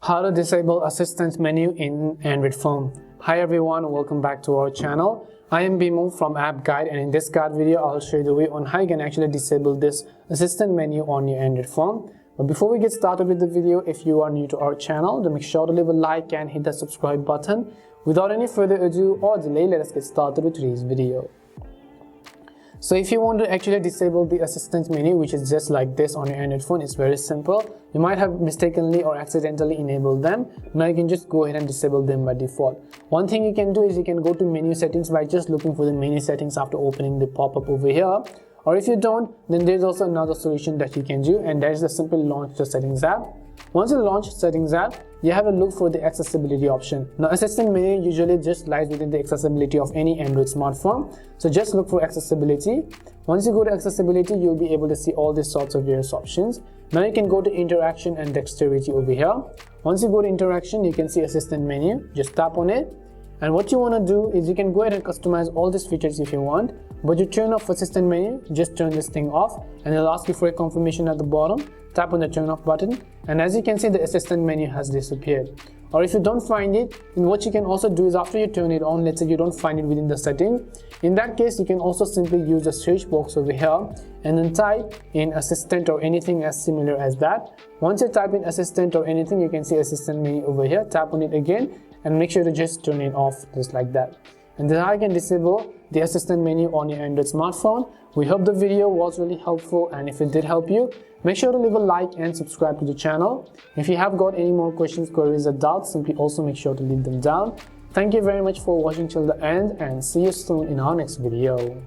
How to disable assistant menu in Android phone. Hi everyone, welcome back to our channel. I am Bimo from App Guide, and in this guide video I'll show you the way on how you can actually disable this assistant menu on your Android phone. But before we get started with the video, if you are new to our channel, then make sure to leave a like and hit the subscribe button. Without any further ado or delay, let us get started with today's video. So if you want to actually disable the assistant menu, which is just like this on your Android phone, it's very simple. You might have mistakenly or accidentally enabled them. Now you can just go ahead and disable them by default. One thing you can do is you can go to menu settings by just looking for the menu settings after opening the pop-up over here. Or if you don't, then there's also another solution that you can do, and that is the simple launch the settings app. Once you launch settings app, you have a look for the accessibility option. Now assistant menu usually just lies within the accessibility of any Android smartphone, so just look for accessibility. Once you go to accessibility, you'll be able to see all these sorts of various options. Now you can go to interaction and dexterity over here. Once you go to interaction, you can see assistant menu. Just tap on it, and what you want to do is you can go ahead and customize all these features if you want, but you turn off assistant menu, just turn this thing off, and it'll ask you for a confirmation at the bottom. Tap on the turn off button, and as you can see, the assistant menu has disappeared. Or if you don't find it, then what you can also do is after you turn it on, let's say you don't find it within the setting, in that case you can also simply use the search box over here and then type in assistant or anything as similar as that. Once you type in assistant or anything, you can see assistant menu over here. Tap on it again and make sure to just turn it off just like that. And then how you can disable the assistant menu on your Android smartphone. We hope the video was really helpful, and if it did help you, make sure to leave a like and subscribe to the channel. If you have got any more questions, queries or doubts, simply also make sure to leave them down. Thank you very much for watching till the end, and see you soon in our next video.